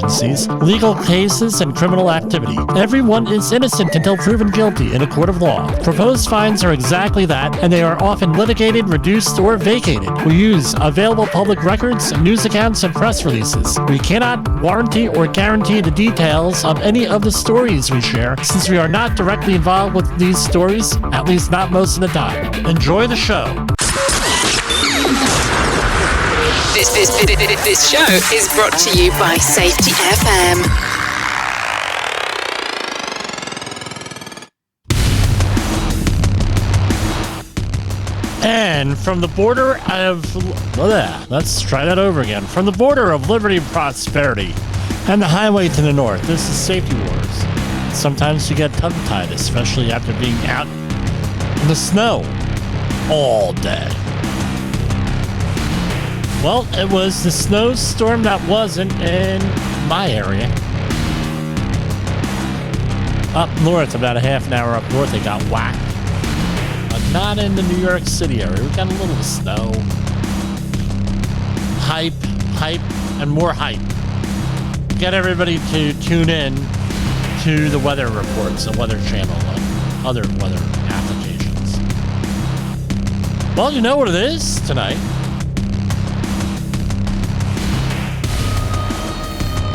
emergencies, legal cases, and criminal activity. Everyone is innocent until proven guilty in a court of law. Proposed fines are exactly that, and they are often litigated, reduced, or vacated. We use available public records, news accounts, and press releases. We cannot warranty or guarantee the details of any of the stories we share, since we are not directly involved with these stories, at least not most of the time. Enjoy the show. This show is brought to you by Safety FM. And from the border of... let's try that over again. From the border of liberty and prosperity and the highway to the north, this is Safety Wars. Sometimes you get tongue-tied, especially after being out in the snow all day. Well, it was the snowstorm that wasn't in my area. Up north, about a half an hour up north, they got whacked. But not in the New York City area. We got a little snow. Hype, and more hype. Get everybody to tune in to the weather reports, the Weather Channel, and other weather applications. Well, you know what it is tonight.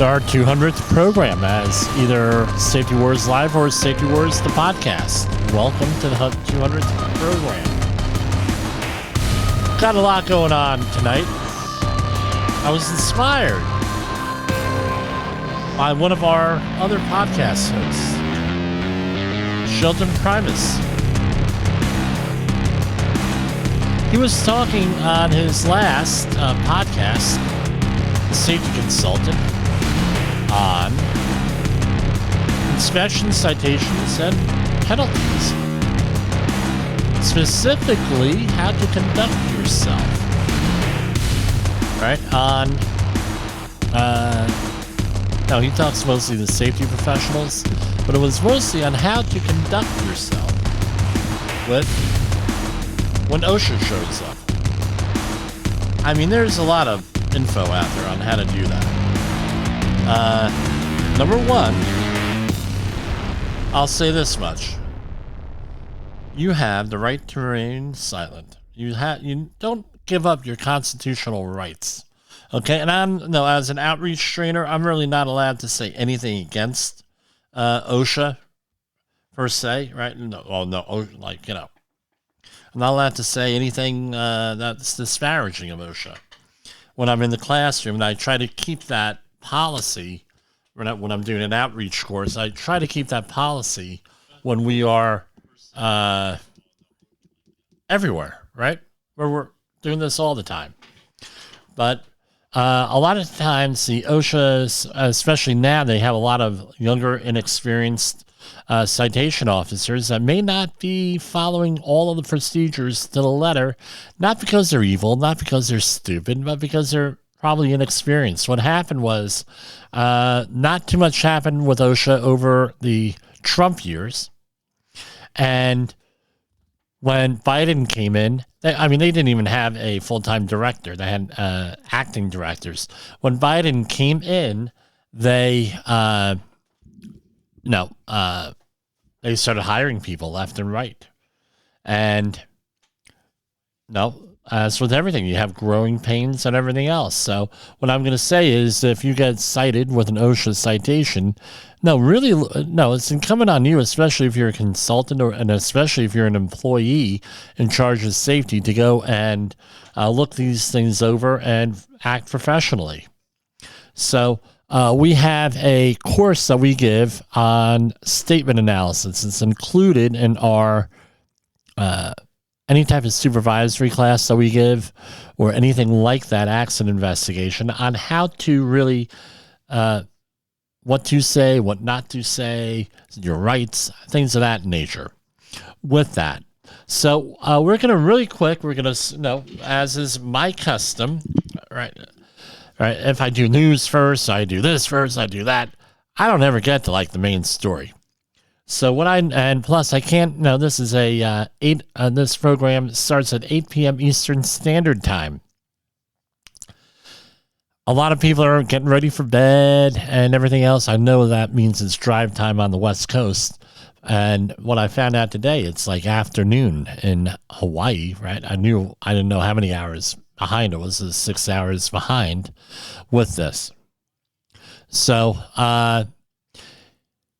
Our 200th program as either Safety Wars Live or Safety Wars the podcast. Welcome to the 200th program. Got a lot going on tonight. I was inspired by one of our other podcast hosts, Sheldon Primus. He was talking on his last podcast, The Safety Consultant, on inspection, citations, and penalties. Specifically, how to conduct yourself. Right? No, he talks mostly to safety professionals, but it was mostly on how to conduct yourself when OSHA shows up. I mean, there's a lot of info out there on how to do that. Number one, I'll say this much. You have the right to remain silent. You don't give up your constitutional rights. Okay, and as an outreach trainer, I'm really not allowed to say anything against OSHA per se, right? I'm not allowed to say anything that's disparaging of OSHA. When I'm in the classroom, and I try to keep that policy when I'm doing an outreach course, I try to keep that policy when we are everywhere, right? Where we're doing this all the time. But a lot of times the OSHA, especially now, they have a lot of younger, inexperienced citation officers that may not be following all of the procedures to the letter, not because they're evil, not because they're stupid, but because they're probably inexperienced. What happened was not too much happened with OSHA over the Trump years. And when Biden came in, they didn't even have a full-time director. They had acting directors. When Biden came in, they started hiring people left and right. And as with everything, you have growing pains and everything else. So what I'm going to say is, if you get cited with an OSHA citation, it's incumbent on you, especially if you're a consultant and especially if you're an employee in charge of safety, to go and look these things over and act professionally. So we have a course that we give on statement analysis. It's included in our any type of supervisory class that we give, or anything like that, accident investigation, on how to really, what to say, what not to say, your rights, things of that nature with that. So we're going to really quick, as is my custom, right? If I do news first, I do this first, I do that. I don't ever get to the main story. So plus I can't, this is this program starts at 8 p.m. Eastern Standard Time. a lot of people are getting ready for bed and everything else. I know that means it's drive time on the West Coast. And what I found out today, it's like afternoon in Hawaii, right? I didn't know how many hours behind it was. 6 hours behind with this. So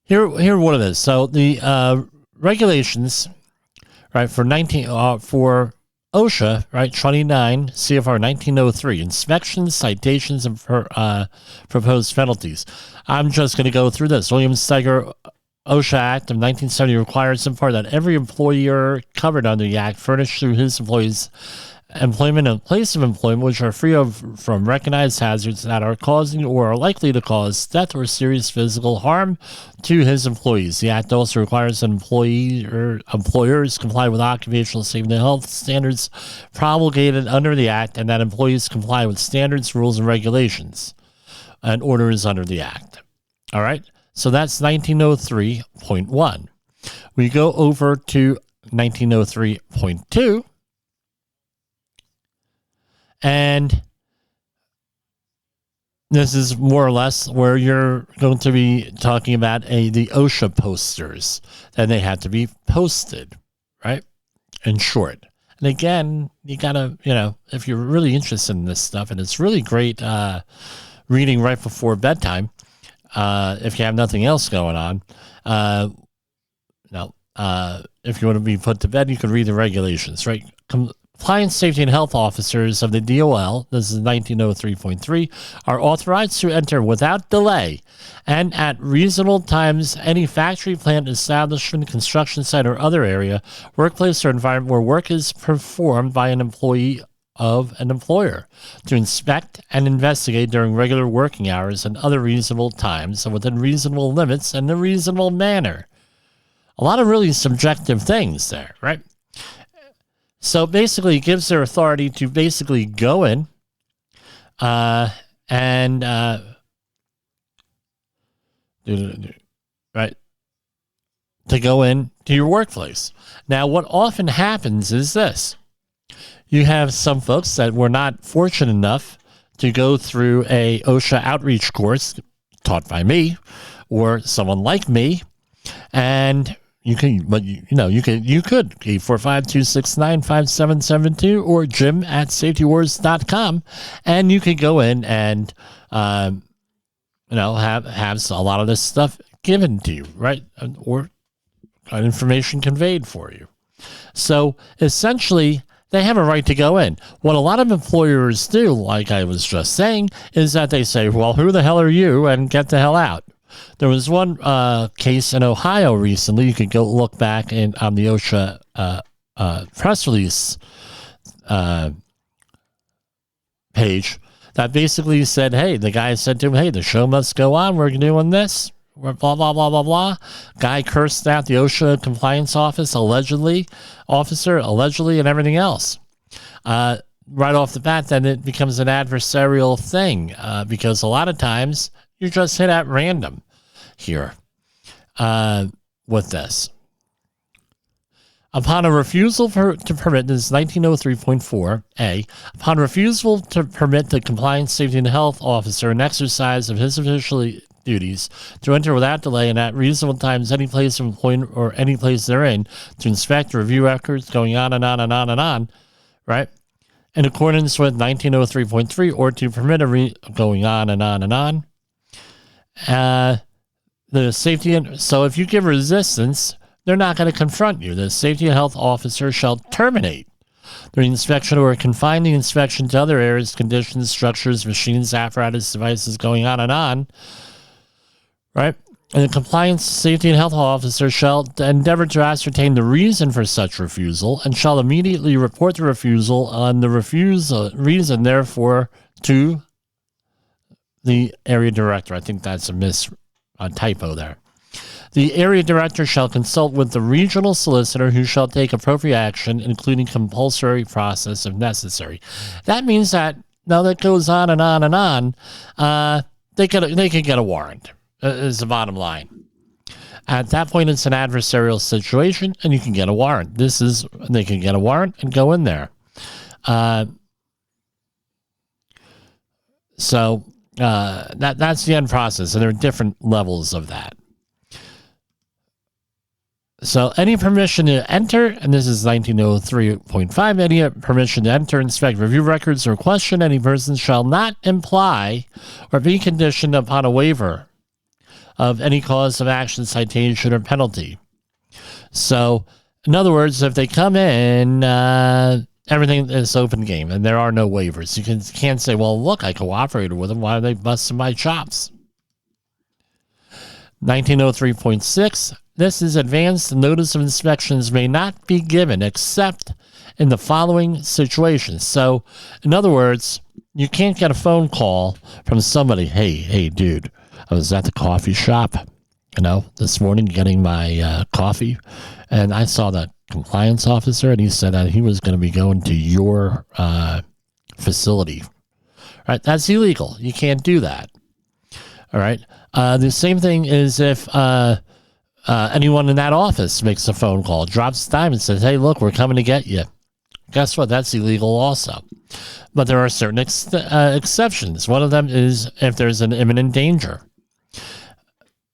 here what it is. So the regulations, right, for OSHA, right, 29 CFR 1903, inspections, citations, and proposed penalties. I'm just going to go through this. Williams-Steiger OSHA Act of 1970 requires in part that every employer covered under the Act furnish through his employees employment and place of employment which are free from recognized hazards that are causing or are likely to cause death or serious physical harm to his employees. The Act also requires that employers comply with occupational safety and health standards promulgated under the Act, and that employees comply with standards, rules, and regulations and orders under the Act. All right? So that's 1903.1. We go over to 1903.2. And this is more or less where you're going to be talking about the OSHA posters. Then they have to be posted, right? In short. And again, you got to, if you're really interested in this stuff, and it's really great reading right before bedtime, if you have nothing else going on. If you want to be put to bed, you can read the regulations, right? Compliance, Safety, and Health Officers of the DOL, this is 1903.3, are authorized to enter without delay and at reasonable times any factory, plant, establishment, construction site, or other area, workplace, or environment where work is performed by an employee of an employer to inspect and investigate during regular working hours and other reasonable times and within reasonable limits and in a reasonable manner. A lot of really subjective things there, right? So basically, it gives their authority to basically go in right, to go in to your workplace. Now, what often happens is this. You have some folks that were not fortunate enough to go through a OSHA outreach course taught by me or someone like me, and you could 845-269-5772 or jim@safetywars.com, and you could go in and have a lot of this stuff given to you, right, or information conveyed for you. So essentially, they have a right to go in. What a lot of employers do, like I was just saying, is that they say, well, who the hell are you, and get the hell out. There was one case in Ohio recently. You could go look back on the OSHA press release page that basically said, hey, the guy said to him, hey, the show must go on. We're doing this. We're blah, blah, blah, blah, blah. Guy cursed out the OSHA compliance officer, allegedly, and everything else. Right off the bat, then it becomes an adversarial thing because a lot of times you just hit at random here with this. Upon a refusal to permit, this is 1903.4a, upon refusal to permit the Compliance, Safety, and Health Officer an exercise of his official duties to enter without delay and at reasonable times any place of employment or any place therein to inspect, review records, going on and on and on and on, right? In accordance with 1903.3, or to permit going on and on and on. The safety so if you give resistance, they're not going to confront you. The Safety and Health Officer shall terminate the inspection or confine the inspection to other areas, conditions, structures, machines, apparatus, devices, going on, right? And the Compliance, Safety, and Health Officer shall endeavor to ascertain the reason for such refusal and shall immediately report the refusal on the reason, therefore, to the area director. I think that's a typo there. The area director shall consult with the regional solicitor who shall take appropriate action, including compulsory process if necessary. That means that, now that goes on and on and on, they can get a warrant, is the bottom line. At that point, it's an adversarial situation, and you can get a warrant. They can get a warrant and go in there. So that's the end process, and there are different levels of that. So any permission to enter, and this is 1903.5, any permission to enter, inspect, review records, or question any person shall not imply or be conditioned upon a waiver of any cause of action, citation, or penalty. So, in other words, if they come in, everything is open game, and there are no waivers. You can't say, well, look, I cooperated with them. Why are they busting my chops? 1903.6, this is advanced notice of inspections may not be given except in the following situations. So, in other words, you can't get a phone call from somebody, hey, dude, I was at the coffee shop, this morning getting my coffee, and I saw that compliance officer, and he said that he was going to be going to your facility. Right? That's illegal. You can't do that. All right. The same thing is if anyone in that office makes a phone call, drops the dime and says, hey, look, we're coming to get you. Guess what? That's illegal also. But there are certain exceptions. One of them is if there's an imminent danger,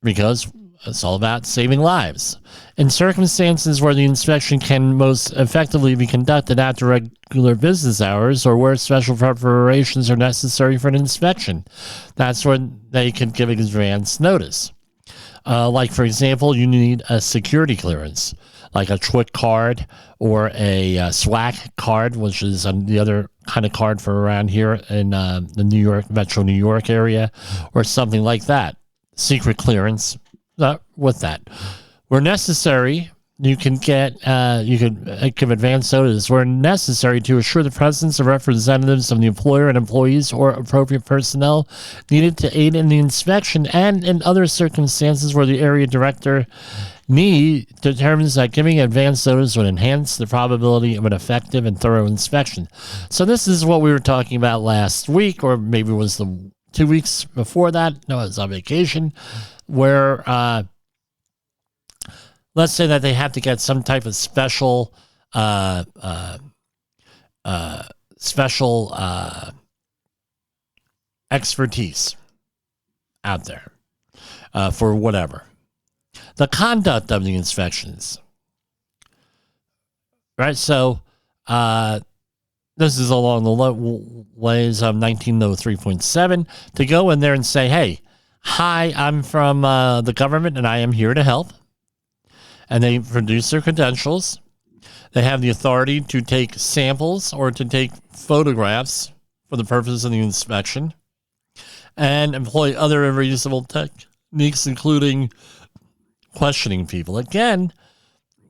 because it's all about saving lives. In circumstances where the inspection can most effectively be conducted after regular business hours or where special preparations are necessary for an inspection, that's when they can give advance notice. Like, for example, you need a security clearance, like a TWIC card or a SWAC card, which is the other kind of card for around here in the Metro New York area, or something like that. Secret clearance with that. Where necessary, you can give advance notice where necessary to assure the presence of representatives of the employer and employees or appropriate personnel needed to aid in the inspection, and in other circumstances where the area director determines that giving advance notice would enhance the probability of an effective and thorough inspection. So this is what we were talking about last week, or maybe it was the 2 weeks before that. No, I was on vacation, where let's say that they have to get some type of special expertise out there for whatever. The conduct of the inspections, right? So this is along the ways of 1903.7 to go in there and say, hey, hi, I'm from the government and I am here to help. And they produce their credentials. They have the authority to take samples or to take photographs for the purpose of the inspection and employ other reasonable techniques, including questioning people. Again,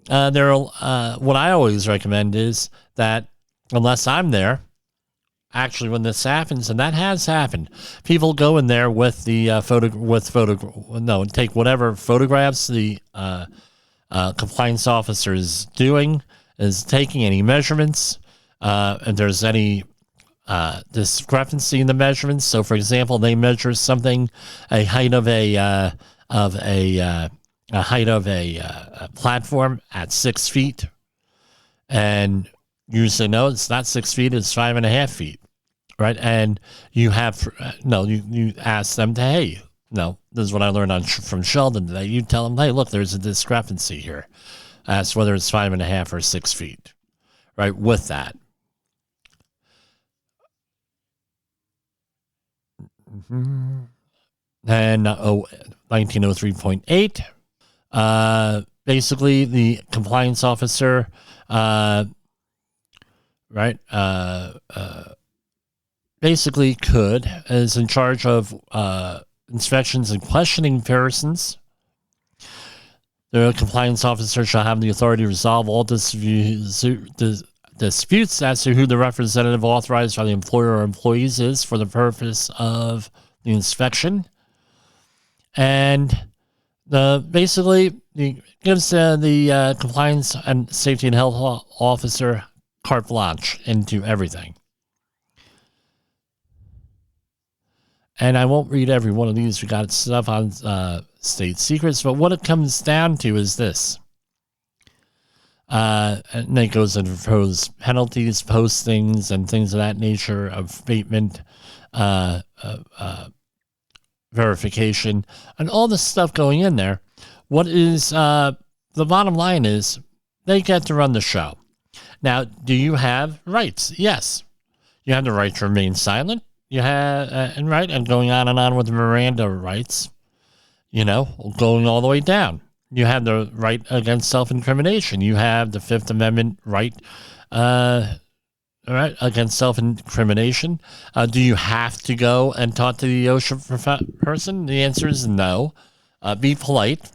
what I always recommend is that unless I'm there, actually, when this happens, and that has happened, people go in there with the take whatever photographs the compliance officer is taking any measurements, and there's any discrepancy in the measurements. So, for example, they measure something, a height of a platform at 6 feet, and you say, no, it's not 6 feet, it's 5.5 feet, right? And you you ask them to, hey, no, this is what I learned from Sheldon today. You tell them, hey, look, there's a discrepancy here. Ask whether it's 5.5 or 6 feet, right? With that. Mm-hmm. And 1903.8, basically the compliance officer, basically is in charge of inspections and questioning persons. The compliance officer shall have the authority to resolve all disputes as to who the representative authorized by the employer or employees is for the purpose of the inspection. And basically gives the compliance and safety and health officer carte blanche into everything. And I won't read every one of these. We got stuff on state secrets, but what it comes down to is this. And then it goes into proposed penalties, postings, and things of that nature of abatement verification, and all the stuff going in there. What is the bottom line is they get to run the show. Now, do you have rights? Yes. You have the right to remain silent. You have, and going on with the Miranda rights, going all the way down. You have the right against self-incrimination. You have the Fifth Amendment right, against self-incrimination. Do you have to go and talk to the OSHA person? The answer is no. Be polite.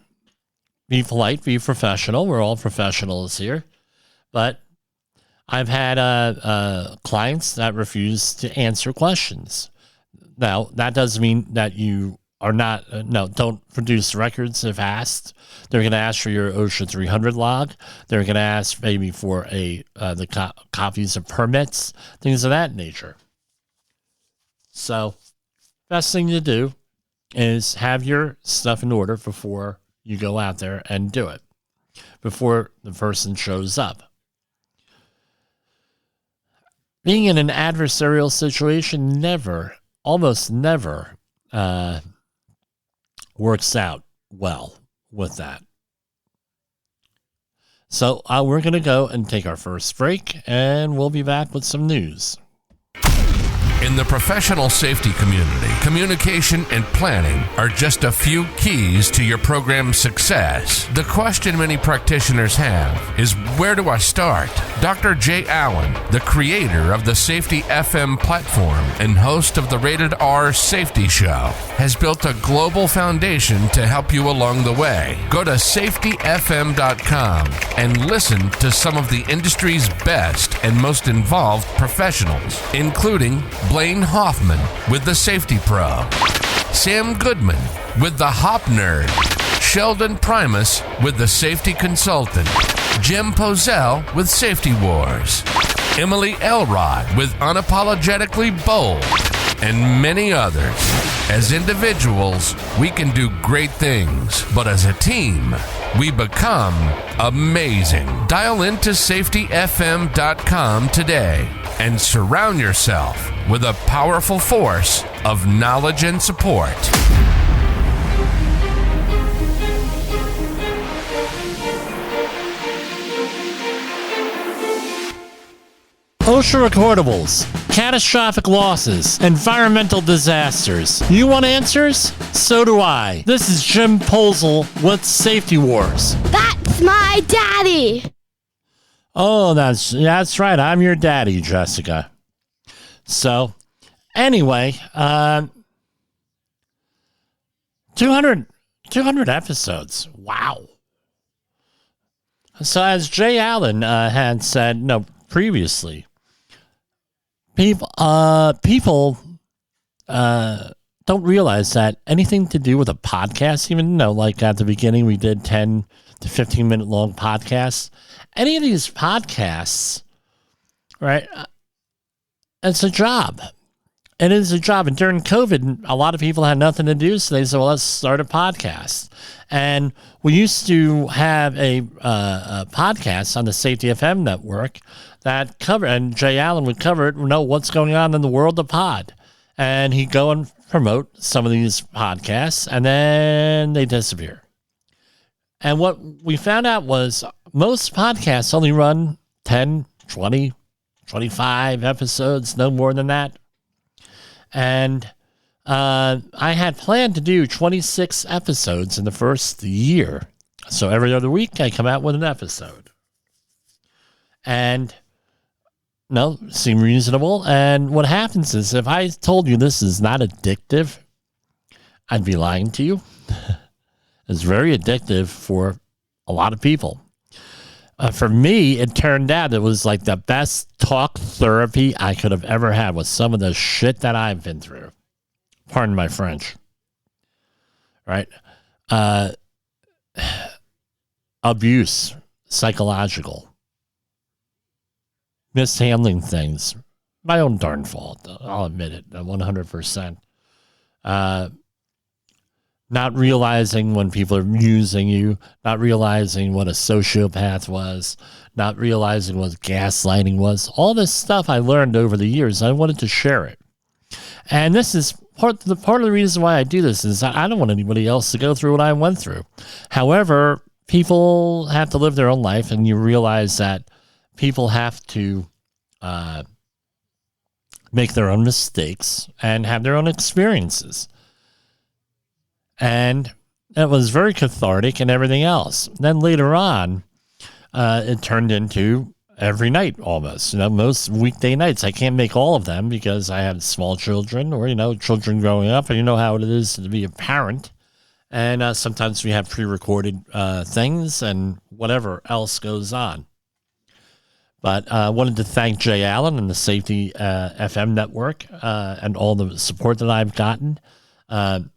Be polite. Be professional. We're all professionals here. But I've had clients that refuse to answer questions. Now, that doesn't mean that you are not, don't produce records if asked. They're going to ask for your OSHA 300 log. They're going to ask maybe for copies of permits, things of that nature. So, best thing to do is have your stuff in order before you go out there and do it, before the person shows up. Being in an adversarial situation almost never works out well with that. So we're going to go and take our first break, and we'll be back with some news. In the professional safety community, communication and planning are just a few keys to your program's success. The question many practitioners have is, where do I start? Dr. Jay Allen, the creator of the Safety FM platform and host of the Rated R Safety Show, has built a global foundation to help you along the way. Go to safetyfm.com and listen to some of the industry's best and most involved professionals, including Blaine Hoffman with the Safety Pro, Sam Goodman with the Hop Nerd, Sheldon Primus with the Safety Consultant, Jim Pozell with Safety Wars, Emily Elrod with Unapologetically Bold, and many others. As individuals, we can do great things, but as a team, we become amazing. Dial into safetyfm.com today and surround yourself with a powerful force of knowledge and support. OSHA recordables, catastrophic losses, environmental disasters. You want answers? So do I. This is Jim Pozell with Safety Wars. That's my daddy. Oh, that's right. I'm your daddy, Jessica. So, anyway, 200 episodes. Wow. So, as Jay Allen had said, previously, people don't realize that anything to do with a podcast, even though, like at the beginning, we did 10 to 15 minute long podcasts. Any of these podcasts, right? It's a job. It is a job. And during COVID, a lot of people had nothing to do, so they said, well, let's start a podcast. And we used to have a podcast on the Safety FM network that covered, and Jay Allen would cover it, know what's going on in the world of pod. And he'd go and promote some of these podcasts, and then they disappear. And what we found out was most podcasts only run 10, 20, 25 episodes, no more than that. And I had planned to do 26 episodes in the first year. So every other week I come out with an episode. And seem reasonable. And what happens is if I told you this is not addictive, I'd be lying to you. It's very addictive for a lot of people. For me, it turned out it was like the best talk therapy I could have ever had with some of the shit that I've been through. Pardon my French. Right? Abuse, psychological. Mishandling things. My own darn fault. I'll admit it. 100%. Not realizing when people are using you, not realizing what a sociopath was, not realizing what gaslighting was. All this stuff I learned over the years. I wanted to share it. And this is part of the reason why I do this is I don't want anybody else to go through what I went through. However, people have to live their own life, and you realize that people have to make their own mistakes and have their own experiences. And it was very cathartic and everything else. Then later on, it turned into every night almost, most weekday nights. I can't make all of them because I have small children or, children growing up, and you know how it is to be a parent. And sometimes we have pre-recorded things and whatever else goes on. But I wanted to thank Jay Allen and the Safety FM network and all the support that I've gotten. And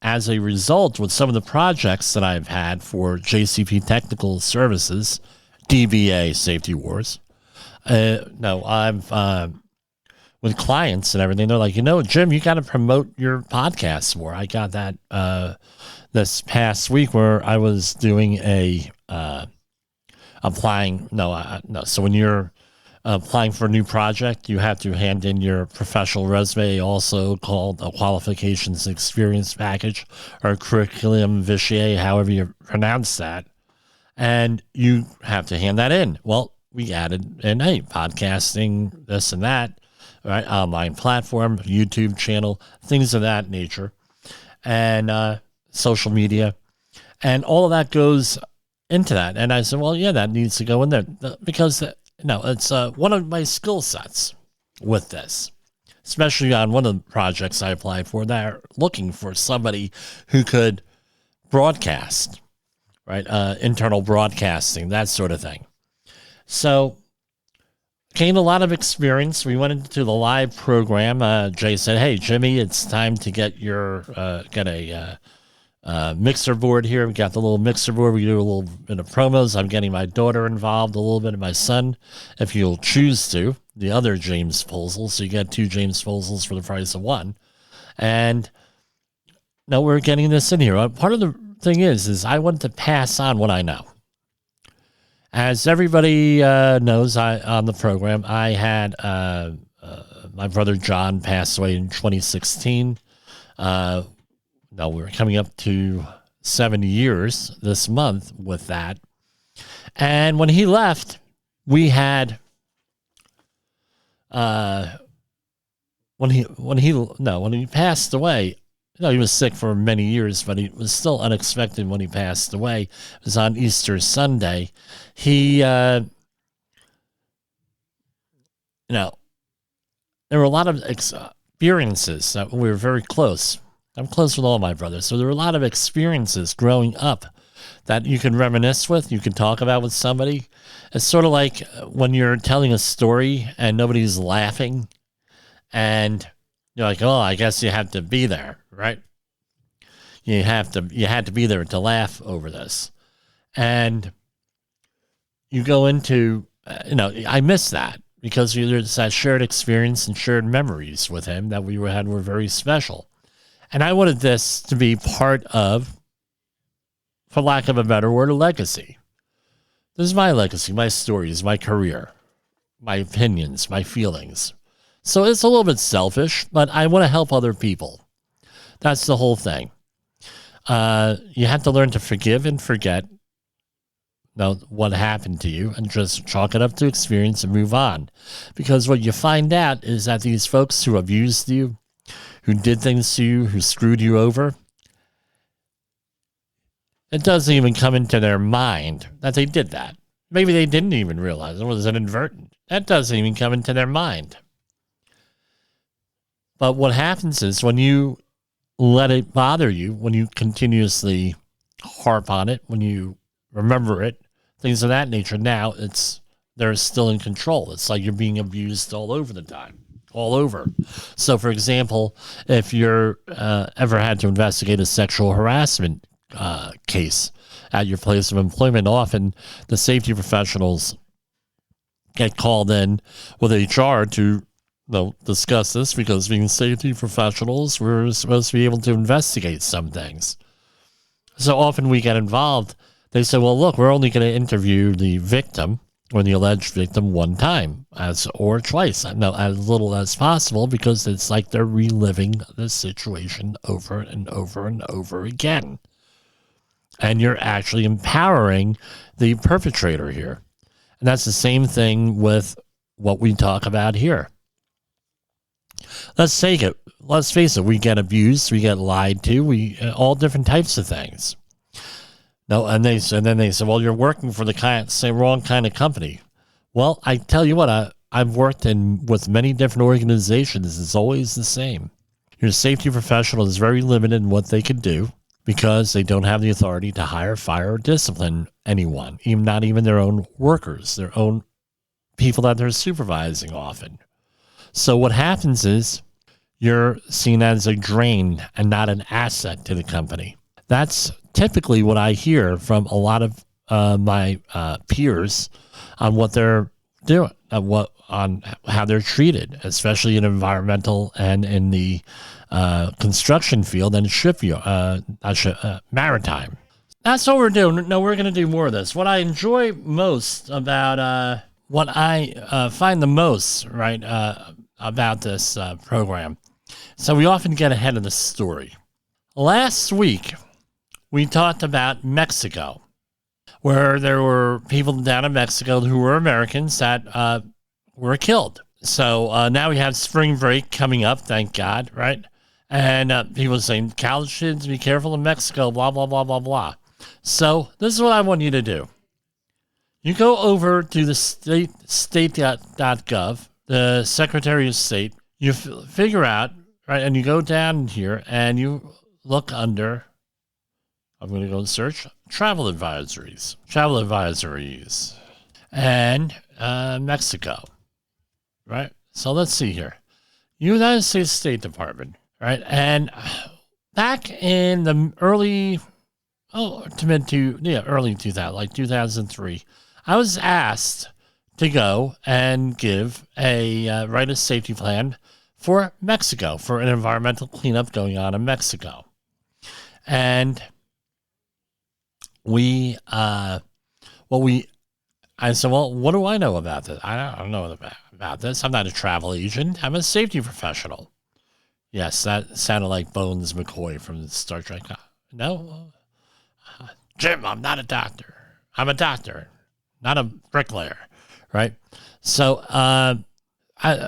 as a result, with some of the projects that I've had for JCP Technical Services, DBA Safety Wars, I've with clients and everything, they're like, Jim, you got to promote your podcast more. I got that this past week where I was doing applying. So when you're applying for a new project, you have to hand in your professional resume, also called a qualifications experience package or curriculum vitae, however you pronounce that. And you have to hand that in. Well, we added in, podcasting, this and that, right? Online platform, YouTube channel, things of that nature, and social media. And all of that goes into that. And I said, well, yeah, that needs to go in there because, it's one of my skill sets with this, especially on one of the projects I applied for. They're looking for somebody who could broadcast, right? Internal broadcasting, that sort of thing. So gained a lot of experience. We went into the live program. Jay said, hey, Jimmy, it's time to get a mixer board here. We got the little mixer board. We do a little bit of promos. I'm getting my daughter involved, a little bit of my son, if you'll choose to, the other James Posel. So you get 2 James Posels for the price of 1. And now we're getting this in here. Part of the thing is I want to pass on what I know. As everybody knows, on the program, I had my brother John pass away in 2016. We're coming up to 7 years this month with that. And when he left, we had when he passed away, he was sick for many years, but it was still unexpected when he passed away. It was on Easter Sunday. He, there were a lot of experiences that we were very close. I'm close with all my brothers. So there were a lot of experiences growing up that you can reminisce with, you can talk about with somebody. It's sort of like when you're telling a story and nobody's laughing and you're like, oh, I guess you have to be there, right? You had to be there to laugh over this. And you go into, I miss that because there's that shared experience and shared memories with him that we had were very special. And I wanted this to be part of, for lack of a better word, a legacy. This is my legacy, my stories, my career, my opinions, my feelings. So it's a little bit selfish, but I want to help other people. That's the whole thing. You have to learn to forgive and forget what happened to you and just chalk it up to experience and move on. Because what you find out is that these folks who abused you, who did things to you, who screwed you over, it doesn't even come into their mind that they did that. Maybe they didn't even realize it was inadvertent. That doesn't even come into their mind. But what happens is when you let it bother you, when you continuously harp on it, when you remember it, things of that nature, now they're still in control. It's like you're being abused all over the time. All over. So, for example, if you're ever had to investigate a sexual harassment case at your place of employment, often the safety professionals get called in with HR to discuss this because being safety professionals, we're supposed to be able to investigate some things. So often we get involved. They say, well, look, we're only going to interview the victim or the alleged victim one time or twice, no, as little as possible, because it's like they're reliving the situation over and over and over again. And you're actually empowering the perpetrator here. And that's the same thing with what we talk about here. Let's face it, we get abused, we get lied to, all different types of things. No, and then they say, well, you're working for the wrong kind of company. Well, I tell you what, I've worked with many different organizations. It's always the same. Your safety professional is very limited in what they can do because they don't have the authority to hire, fire, or discipline anyone, not even their own workers, their own people that they're supervising often. So what happens is you're seen as a drain and not an asset to the company. That's typically what I hear from a lot of my peers on what they're doing, on how they're treated, especially in environmental and in the construction field and maritime. That's what we're doing. No, we're going to do more of this. What I enjoy most about what I find the most about this program. So we often get ahead of the story. Last week, we talked about Mexico, where there were people down in Mexico who were Americans that were killed. So now we have spring break coming up, thank God, right? And people saying, college kids, be careful in Mexico, blah, blah, blah, blah, blah. So this is what I want you to do. You go over to the state.gov, the Secretary of State, you figure out, right, and you go down here and you look under, I'm going to go and search, travel advisories, and Mexico, right? So let's see here. United States State Department, right? And back in the early 2000, like 2003, I was asked to go and give write a safety plan for Mexico, for an environmental cleanup going on in Mexico. And I said, well, what do I know about this? I don't know about this. I'm not a travel agent. I'm a safety professional. Yes, that sounded like Bones McCoy from Star Trek. No? Jim, I'm not a doctor. I'm a doctor, not a bricklayer, right? So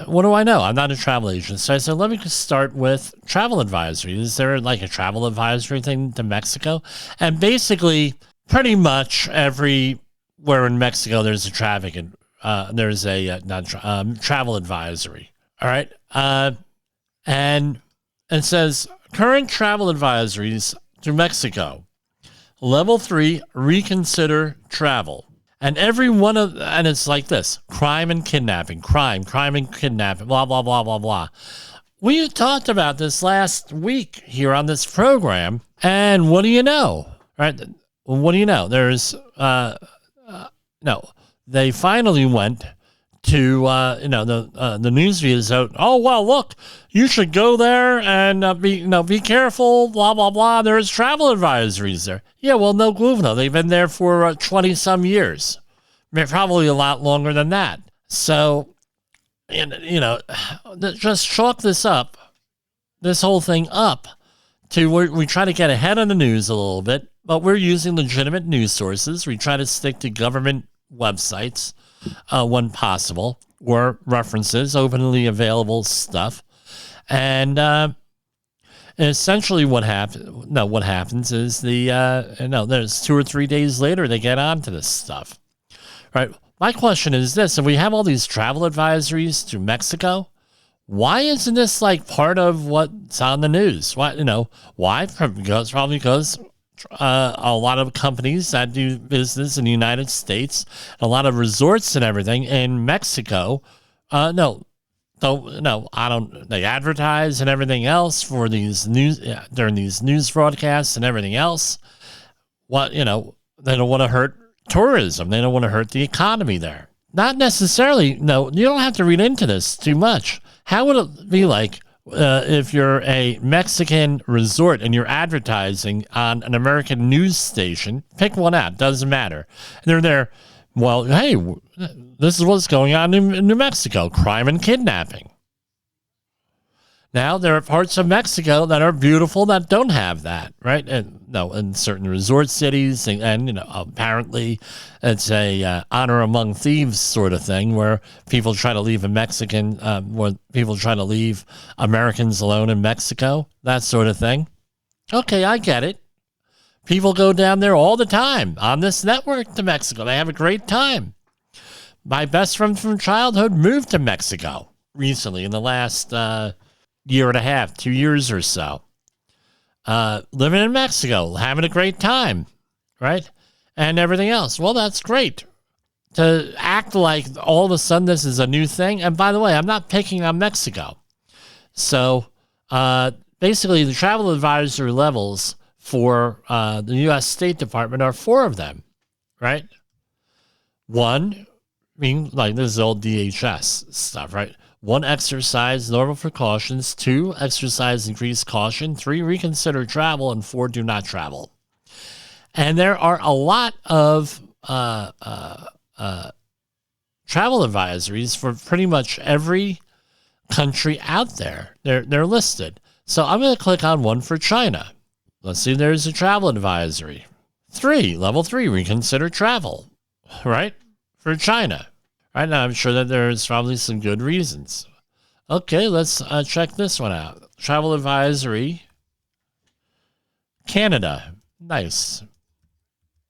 what do I know? I'm not a travel agent. So I said, let me just start with travel advisory. Is there like a travel advisory thing to Mexico? And basically, pretty much everywhere in Mexico, there's a travel advisory. All right. And it says current travel advisories to Mexico. Level 3, reconsider travel. And and it's like this: crime and kidnapping, crime and kidnapping, blah, blah, blah, blah, blah. We talked about this last week here on this program. And what do you know? Right? Well, what do you know? There's, they finally went to, the news views out. Oh, well, look, you should go there and be careful, blah, blah, blah. There's travel advisories there. Yeah, well, no gluvno. They've been there for 20 some years. Probably a lot longer than that. So, just chalk this whole thing up to where we try to get ahead of the news a little bit, but we're using legitimate news sources. We try to stick to government websites when possible, or references, openly available stuff. And essentially what happens is there's 2 or 3 days later they get onto this stuff. Right. My question is this: if we have all these travel advisories to Mexico, why isn't this like part of what's on the news? Why? Probably because a lot of companies that do business in the United States, a lot of resorts and everything in Mexico, they advertise and everything else for these during these news broadcasts and everything else. They don't want to hurt tourism. They don't want to hurt the economy there. Not necessarily. No, you don't have to read into this too much. How would it be like if you're a Mexican resort and you're advertising on an American news station? Pick one out. Doesn't matter. They're there Well, hey, this is what's going on in New Mexico, crime and kidnapping. Now, there are parts of Mexico that are beautiful that don't have that, right? And no, in certain resort cities, and apparently it's a honor among thieves sort of thing, where people try to leave where people try to leave Americans alone in Mexico, that sort of thing. Okay, I get it. People go down there all the time on this network to Mexico. They have a great time. My best friend from childhood moved to Mexico recently in the last year and a half, 2 years or so. Living in Mexico, having a great time, right? And everything else. Well, that's great. To act like all of a sudden this is a new thing. And by the way, I'm not picking on Mexico. So basically, the travel advisory levels for the U.S. State Department are 4 of them, right? 1, like this is old DHS stuff, right? 1, exercise normal precautions. 2, exercise increased caution. 3, reconsider travel. And 4, do not travel. And there are a lot of travel advisories for pretty much every country out there. They're listed. So I'm going to click on one for China. Let's see, there's a travel advisory. 3, level 3, reconsider travel, right? For China. Right now, I'm sure that there's probably some good reasons. Okay, let's check this one out. Travel advisory. Canada. Nice.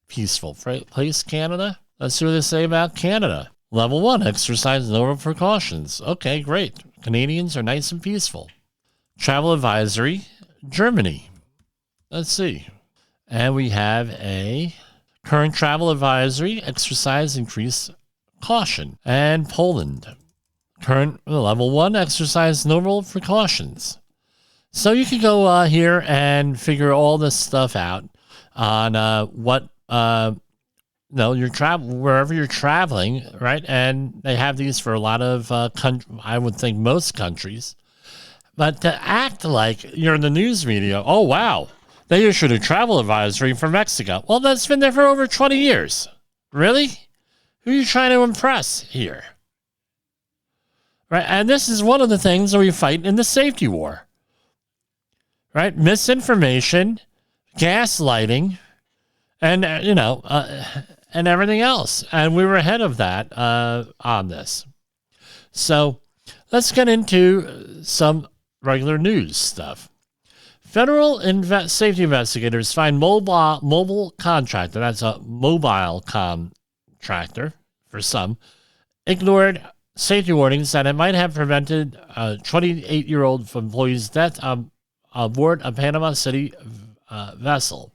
Peaceful place, Canada. Let's see what they say about Canada. Level 1, exercise normal precautions. Okay, great. Canadians are nice and peaceful. Travel advisory, Germany. Let's see. And we have a current travel advisory, exercise increase caution. And Poland. Current level 1, exercise normal precautions. So you can go here and figure all this stuff out on what you're wherever you're traveling, right? And they have these for a lot of I would think most countries. But to act like you're in the news media, oh wow, they issued a travel advisory for Mexico. Well, that's been there for over 20 years. Really? Who are you trying to impress here? Right? And this is one of the things that we fight in the safety war. Right? Misinformation, gaslighting, and and everything else. And we were ahead of that on this. So let's get into some regular news stuff. Federal safety investigators find mobile contractor, that's a mobile contractor for some, ignored safety warnings that it might have prevented a 28-year-old employee's death aboard a Panama City vessel.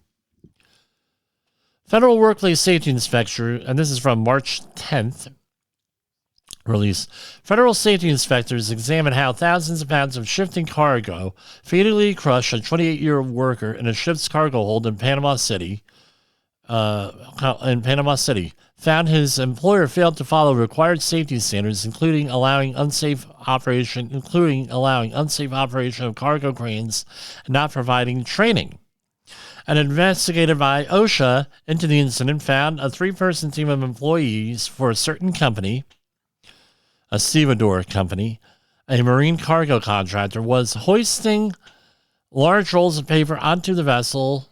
Federal Workplace Safety Inspector, and this is from March 10th, release. Federal safety inspectors examine how thousands of pounds of shifting cargo fatally crushed a 28-year-old worker in a ship's cargo hold in Panama City. Found his employer failed to follow required safety standards, including allowing unsafe operation of cargo cranes and not providing training. An investigator by OSHA into the incident found a 3-person team of employees for a certain company, a stevedore company, a marine cargo contractor, was hoisting large rolls of paper onto the vessel,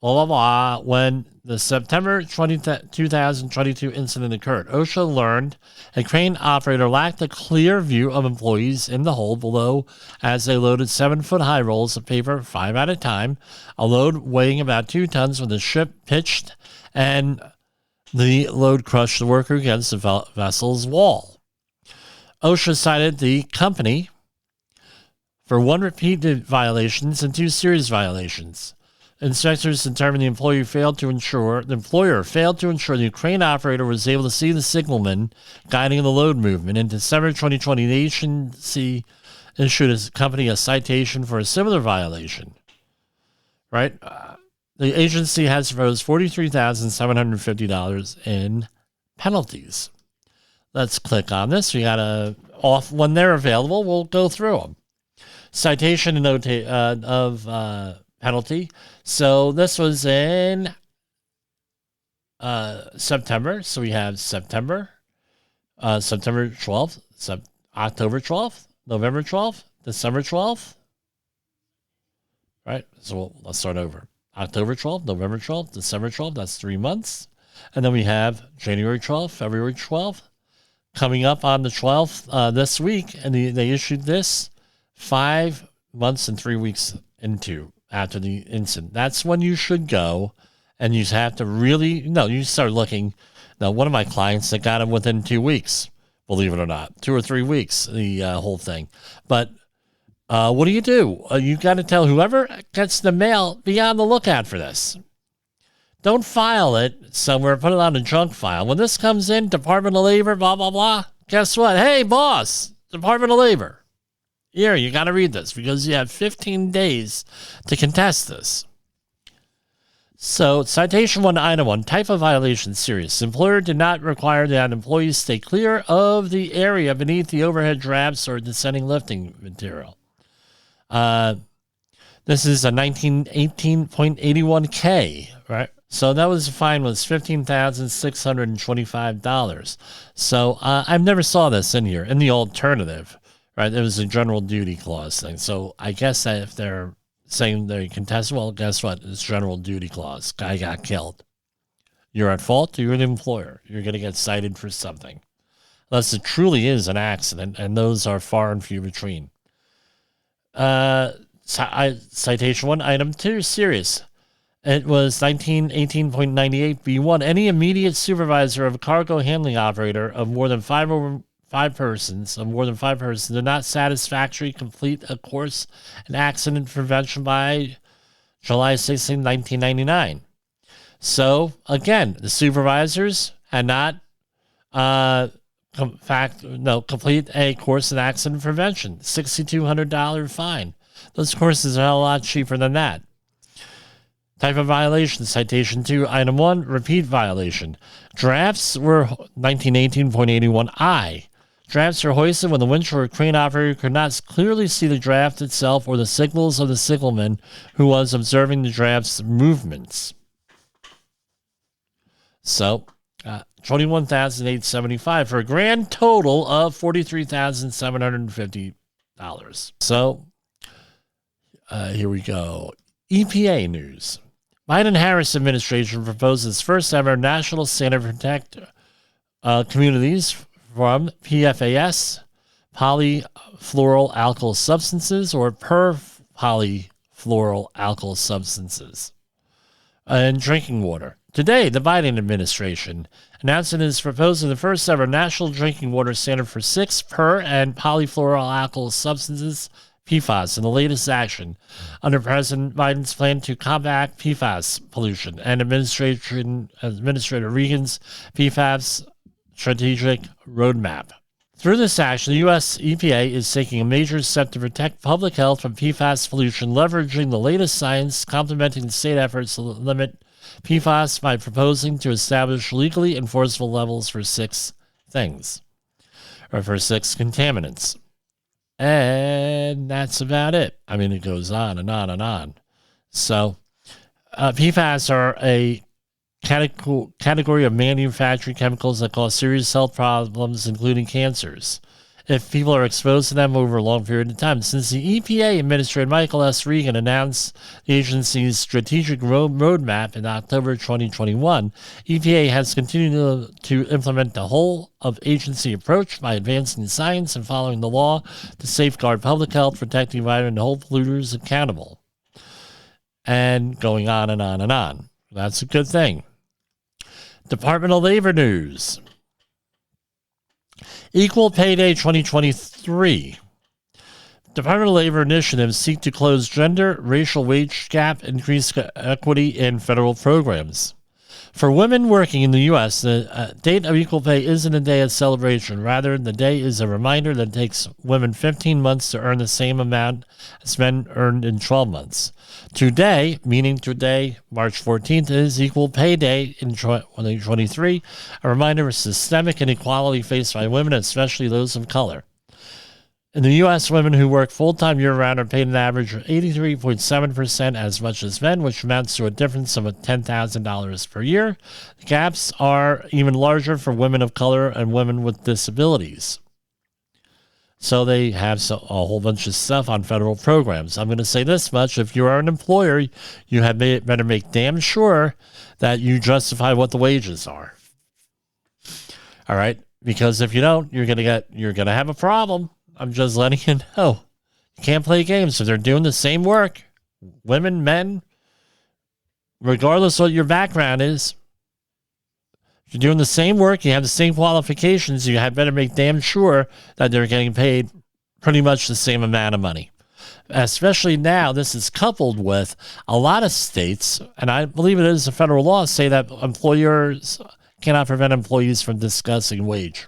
when the September 2022 incident occurred. OSHA learned a crane operator lacked a clear view of employees in the hold below as they loaded 7-foot-high rolls of paper, 5 at a time, a load weighing about 2 tons when the ship pitched and the load crushed the worker against the vessel's wall. OSHA cited the company for 1 repeated violations and 2 serious violations. Inspectors determined the employer failed to ensure the crane operator was able to see the signalman guiding the load movement. In December 2020, the agency issued a company a citation for a similar violation. Right? The agency has proposed $43,750 in penalties. Let's click on this. We got when they're available, we'll go through them. Citation of penalty. So this was in September. So we have September 12th, October 12th, November 12th, December 12th. Right? So let's start over. October 12th, November 12th, December 12th. That's 3 months. And then we have January 12th, February 12th. Coming up on the 12th this week, and they issued this 5 months and 3 weeks after the incident. That's when you should go, and you have to you start looking. Now, one of my clients that got him within 2 weeks, believe it or not, 2 or 3 weeks, the whole thing. But what do? You got to tell whoever gets the mail, be on the lookout for this. Don't file it somewhere, put it on a junk file. When this comes in, Department of Labor, blah, blah, blah, guess what? Hey, boss, Department of Labor. Here, you got to read this because you have 15 days to contest this. So, citation 1, item 1, type of violation serious. Employer did not require that employees stay clear of the area beneath the overhead drafts or descending lifting material. This is a 1918.81K, right? So that was the fine was $15,625. So I never saw this in here. In the alternative, right? It was a general duty clause thing. So I guess that if they're saying they contest, well, guess what? It's general duty clause. Guy got killed. You're at fault. You're the employer. You're going to get cited for something. Unless it truly is an accident, and those are far and few between. Citation 1, item 2, serious. It was 1918.98B1. Any immediate supervisor of a cargo handling operator of more than five persons did not satisfactorily complete a course in accident prevention by July 16, 1999. So, again, the supervisors had not complete a course in accident prevention. $6,200 fine. Those courses are a lot cheaper than that. Type of violation, citation 2, item 1, repeat violation. Drafts were 1918.81I. Drafts are hoisted when the winch or crane operator could not clearly see the draft itself or the signals of the signalman who was observing the draft's movements. So, $21,875 for a grand total of $43,750. So, here we go. EPA news. Biden-Harris administration proposes first ever national standard to protect communities from PFAS, polyfluoroalkyl substances, or polyfluoroalkyl substances in drinking water. Today, the Biden administration announced it is proposing the first ever national drinking water standard for 6 per and polyfluoroalkyl substances, PFAS, in the latest action under President Biden's plan to combat PFAS pollution and Administrator Regan's PFAS strategic roadmap. Through this action, the U.S. EPA is taking a major step to protect public health from PFAS pollution, leveraging the latest science, complementing the state efforts to limit PFAS by proposing to establish legally enforceable levels for 6 things, or for 6 contaminants. And that's about it. I mean, it goes on and on and on. So, PFAS are a category of manufactured chemicals that cause serious health problems, including cancers, if people are exposed to them over a long period of time. Since the EPA Administrator Michael S. Regan announced the agency's strategic roadmap in October 2021, EPA has continued to implement the whole-of-agency approach by advancing science and following the law to safeguard public health, protect the environment, and hold polluters accountable. And going on and on and on. That's a good thing. Department of Labor news. Equal Pay Day 2023. Department of Labor initiatives seek to close gender, racial wage gap, increase equity in federal programs. For women working in the U.S., the date of equal pay isn't a day of celebration. Rather, the day is a reminder that it takes women 15 months to earn the same amount as men earned in 12 months. Today, meaning today, March 14th, is Equal Pay Day in 2023, a reminder of systemic inequality faced by women, especially those of color. In the U.S., women who work full-time year-round are paid an average of 83.7% as much as men, which amounts to a difference of $10,000 per year. The gaps are even larger for women of color and women with disabilities. So they have a whole bunch of stuff on federal programs. I'm going to say this much. If you are an employer, you better make damn sure that you justify what the wages are. All right? Because if you don't, you're going to have a problem. I'm just letting you know. You can't play games. If they're doing the same work, women, men, regardless of what your background is, if you're doing the same work, you have the same qualifications, you had better make damn sure that they're getting paid pretty much the same amount of money. Especially now, this is coupled with a lot of states, and I believe it is a federal law, say that employers cannot prevent employees from discussing wage.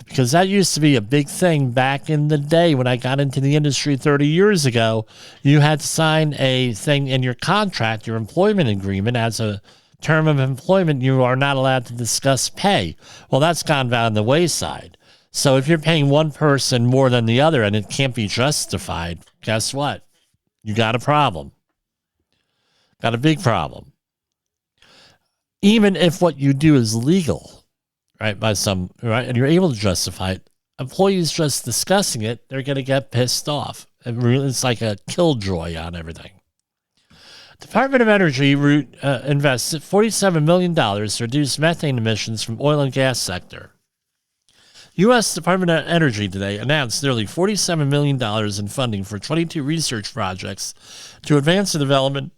Because that used to be a big thing back in the day when I got into the industry 30 years ago. You had to sign a thing in your contract, your employment agreement, as a term of employment. You are not allowed to discuss pay. Well, that's gone down the wayside. So if you're paying one person more than the other and it can't be justified, guess what? You got a problem. Got a big problem. Even if what you do is legal, right, and you're able to justify it, employees just discussing it, they're going to get pissed off. It's like a killjoy on everything. Department of Energy invests $47 million to reduce methane emissions from oil and gas sector. U.S. Department of Energy today announced nearly $47 million in funding for 22 research projects to advance the development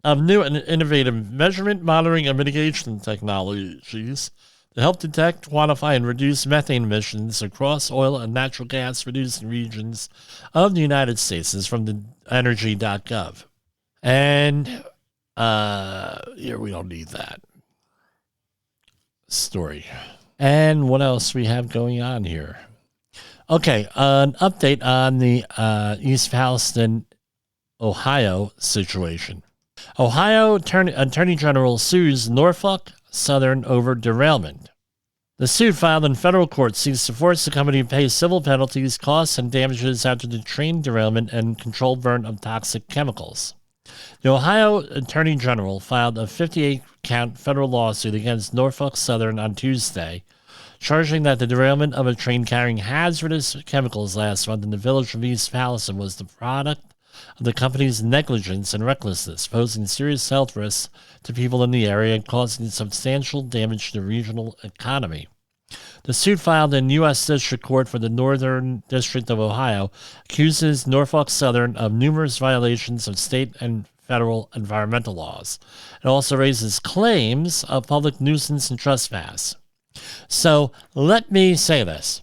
of new and innovative measurement, monitoring, and mitigation technologies to help detect, quantify, and reduce methane emissions across oil and natural gas producing regions of the United States. This is from the energy.gov. And here we don't need that story. And what else we have going on here? Okay, an update on the East Palestine, Ohio situation. Ohio Attorney General sues Norfolk Southern over derailment. The suit filed in federal court seeks to force the company to pay civil penalties, costs, and damages after the train derailment and controlled burn of toxic chemicals. The Ohio Attorney General filed a 58-count federal lawsuit against Norfolk Southern on Tuesday, charging that the derailment of a train carrying hazardous chemicals last month in the village of East Palestine was the product of the company's negligence and recklessness, posing serious health risks to people in the area and causing substantial damage to the regional economy. The suit filed in U.S. District Court for the Northern District of Ohio accuses Norfolk Southern of numerous violations of state and federal environmental laws. It also raises claims of public nuisance and trespass. So let me say this.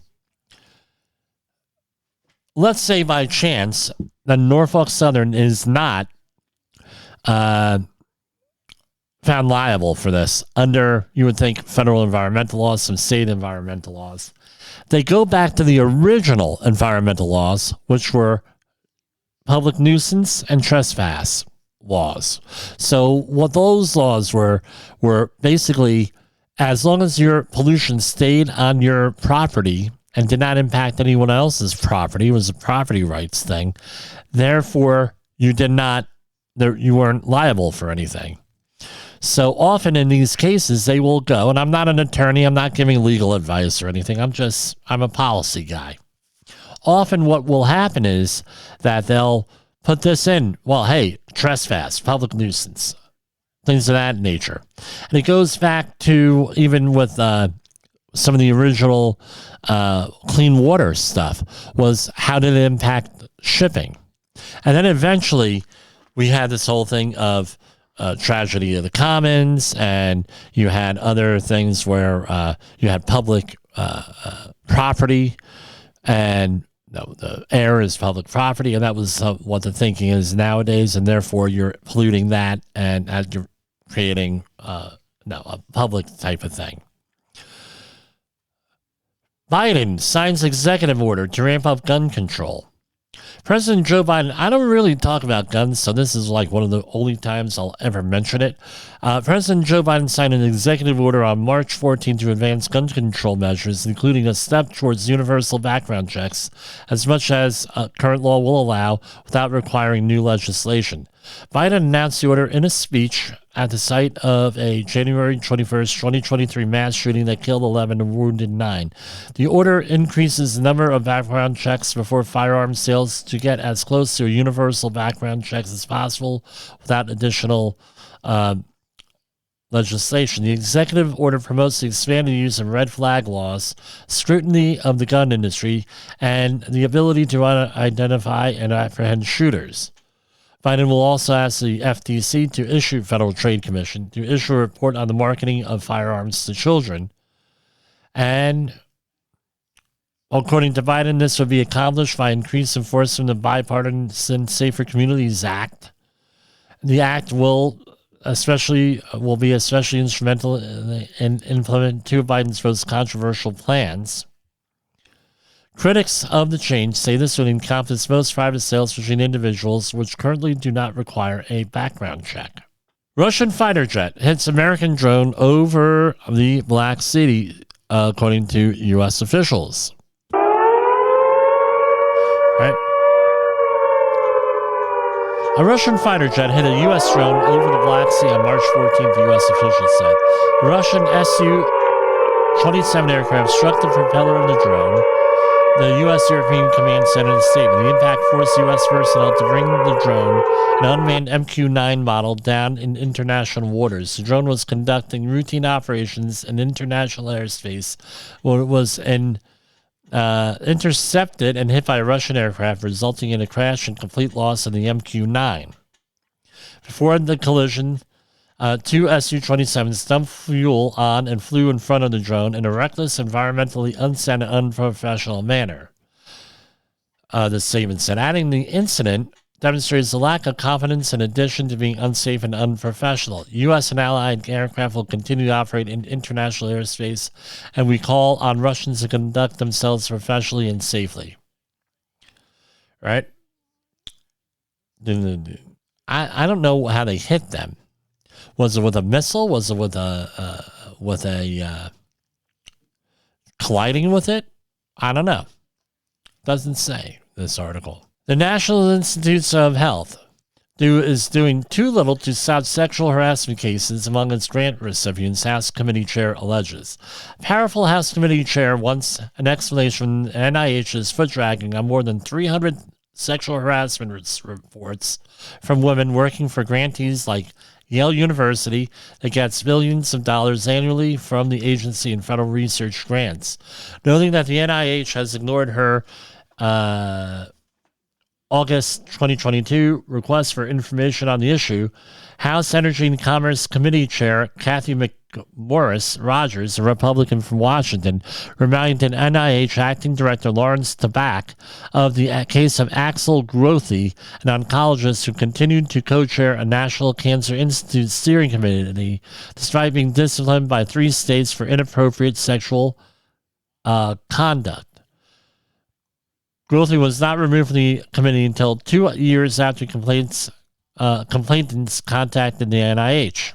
Let's say by chance that Norfolk Southern is not found liable for this under, you would think, federal environmental laws, some state environmental laws. They go back to the original environmental laws, which were public nuisance and trespass laws. So what those laws were basically, as long as your pollution stayed on your property and did not impact anyone else's property, it was a property rights thing. Therefore, you weren't liable for anything. So often in these cases, they will go, and I'm not an attorney, I'm not giving legal advice or anything, I'm a policy guy. Often what will happen is that they'll put this in, well, hey, trespass, public nuisance, things of that nature. And it goes back to even with some of the original clean water stuff was how did it impact shipping? And then eventually we had this whole thing of tragedy of the commons, and you had other things where you had public property, and the air is public property, and that was what the thinking is nowadays, and therefore you're polluting that, and as you're creating a public type of thing. Biden signs executive order to ramp up gun control. President Joe Biden, I don't really talk about guns, so this is like one of the only times I'll ever mention it. President Joe Biden signed an executive order on March 14 to advance gun control measures, including a step towards universal background checks, as much as current law will allow without requiring new legislation. Biden announced the order in a speech at the site of a January 21st, 2023 mass shooting that killed 11 and wounded 9. The order increases the number of background checks before firearms sales to get as close to a universal background checks as possible without additional legislation. The executive order promotes the expanded use of red flag laws, scrutiny of the gun industry, and the ability to identify and apprehend shooters. Biden will also ask the FTC to issue Federal Trade Commission to issue a report on the marketing of firearms to children. And according to Biden, this would be accomplished by increased enforcement of the Bipartisan Safer Communities Act. The act will be especially instrumental in implementing two of Biden's most controversial plans. Critics of the change say this would encompass most private sales between individuals, which currently do not require a background check. Russian fighter jet hits American drone over the Black Sea, according to U.S. officials. Right. A Russian fighter jet hit a U.S. drone over the Black Sea on March 14th, the U.S. officials said. The Russian Su-27 aircraft struck the propeller of the drone. The U.S. European Command said in a statement, the impact forced U.S. personnel to bring the drone, an unmanned MQ-9 model, down in international waters. The drone was conducting routine operations in international airspace when it was intercepted and hit by a Russian aircraft, resulting in a crash and complete loss of the MQ-9. Before the collision, two Su-27s dumped fuel on and flew in front of the drone in a reckless, environmentally unsound and unprofessional manner. The statement said, adding the incident demonstrates a lack of confidence in addition to being unsafe and unprofessional. U.S. and allied aircraft will continue to operate in international airspace, and we call on Russians to conduct themselves professionally and safely. Right? I don't know how they hit them. Was it with a missile? Was it with a colliding with it? I don't know. Doesn't say, this article. The National Institutes of Health is doing too little to stop sexual harassment cases among its grant recipients, House Committee Chair alleges. Powerful House Committee Chair wants an explanation from NIH's foot dragging on more than 300 sexual harassment reports from women working for grantees like Yale University that gets billions of dollars annually from the agency in federal research grants. Noting that the NIH has ignored her August 2022 request for information on the issue, House Energy and Commerce Committee Chair Kathy McMorris Rogers, a Republican from Washington, reminded NIH Acting Director Lawrence Tabak of the case of Axel Grothe, an oncologist who continued to co-chair a National Cancer Institute steering committee despite being disciplined by 3 states for inappropriate sexual conduct. Grothe was not removed from the committee until 2 years after complainants contacted the NIH.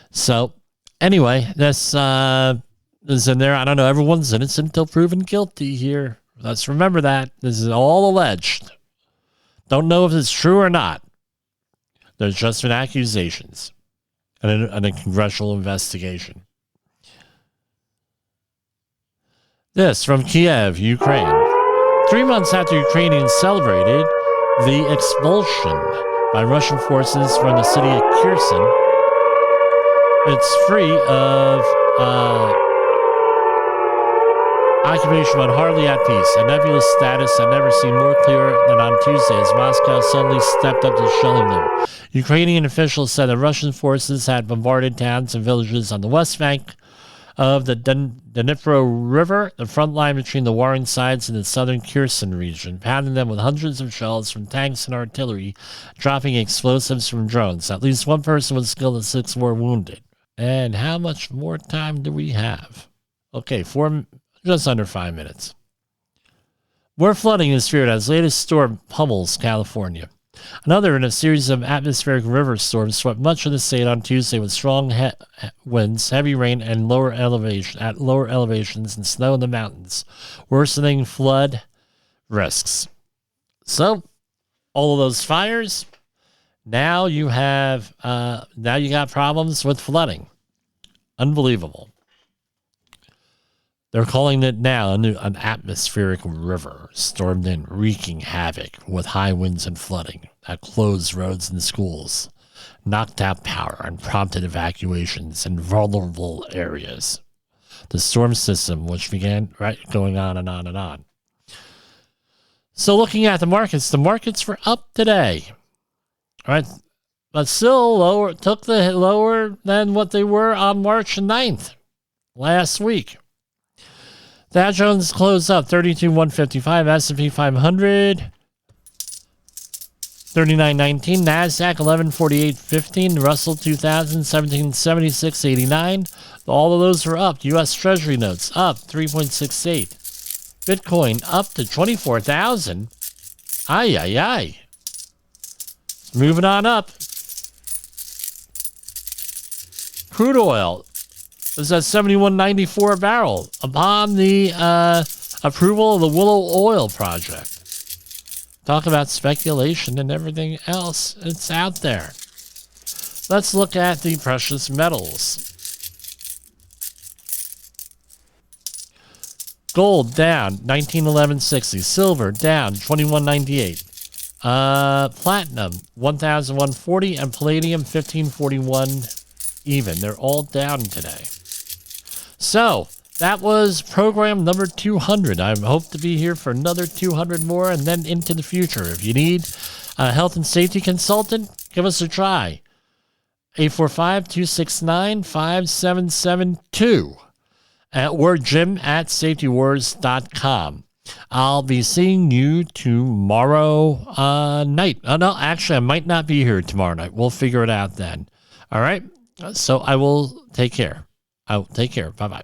So, anyway, this is in there. I don't know. Everyone's innocent until proven guilty here. Let's remember that. This is all alleged. Don't know if it's true or not. There's just been accusations and a congressional investigation. This from Kiev, Ukraine. 3 months after Ukrainians celebrated the expulsion by Russian forces from the city of Kherson, it's free of occupation but hardly at peace. A nebulous status that never seemed more clear than on Tuesday as Moscow suddenly stepped up to shelling them. Ukrainian officials said that Russian forces had bombarded towns and villages on the west bank of the Dnipro River, the front line between the warring sides in the southern Kherson region, pounding them with hundreds of shells from tanks and artillery, dropping explosives from drones. At least 1 person was killed and 6 more wounded. And how much more time do we have? Okay, just under 5 minutes. More flooding is feared as latest storm pummels California. Another in a series of atmospheric river storms swept much of the state on Tuesday with strong winds, heavy rain, and lower elevations and snow in the mountains, worsening flood risks. So, all of those fires, now you got problems with flooding. Unbelievable. They're calling it now an atmospheric river stormed in, wreaking havoc with high winds and flooding that closed roads and schools, knocked out power, and prompted evacuations in vulnerable areas. The storm system, which began going on and on and on. So looking at the markets were up today. All right, but still lower than what they were on March 9th last week. Dow Jones closed up 32,155, S&P 500 39.19, NASDAQ 1148.15, Russell 2000 1776.89. All of those were up. U.S. Treasury notes up 3.68. Bitcoin up to 24,000. Ay. Moving on up. Crude oil is at $71.94 a barrel upon the approval of the Willow Oil project. Talk about speculation and everything else. It's out there. Let's look at the precious metals. Gold down 1911.60. Silver down 21.98. Platinum 1,140 and palladium 1541 even. They're all down today. So that was program number 200. I hope to be here for another 200 more and then into the future. If you need a health and safety consultant, give us a try. 845-269-5772 or jim@safetywars.com. I'll be seeing you tomorrow night. No, actually, I might not be here tomorrow night. We'll figure it out then. All right? So I will take care. Bye-bye.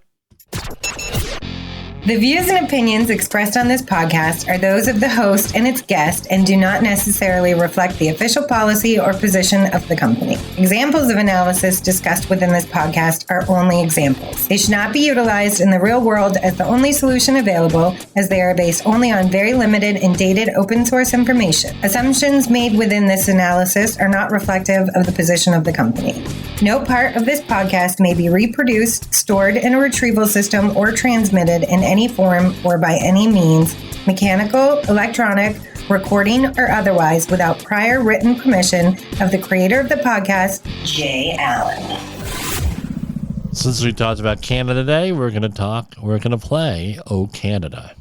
The views and opinions expressed on this podcast are those of the host and its guest and do not necessarily reflect the official policy or position of the company. Examples of analysis discussed within this podcast are only examples. They should not be utilized in the real world as the only solution available, as they are based only on very limited and dated open source information. Assumptions made within this analysis are not reflective of the position of the company. No part of this podcast may be reproduced, stored in a retrieval system, or transmitted in any form or by any means, mechanical, electronic, recording, or otherwise, without prior written permission of the creator of the podcast, Jay Allen. Since we talked about Canada today, we're going to play Oh Canada.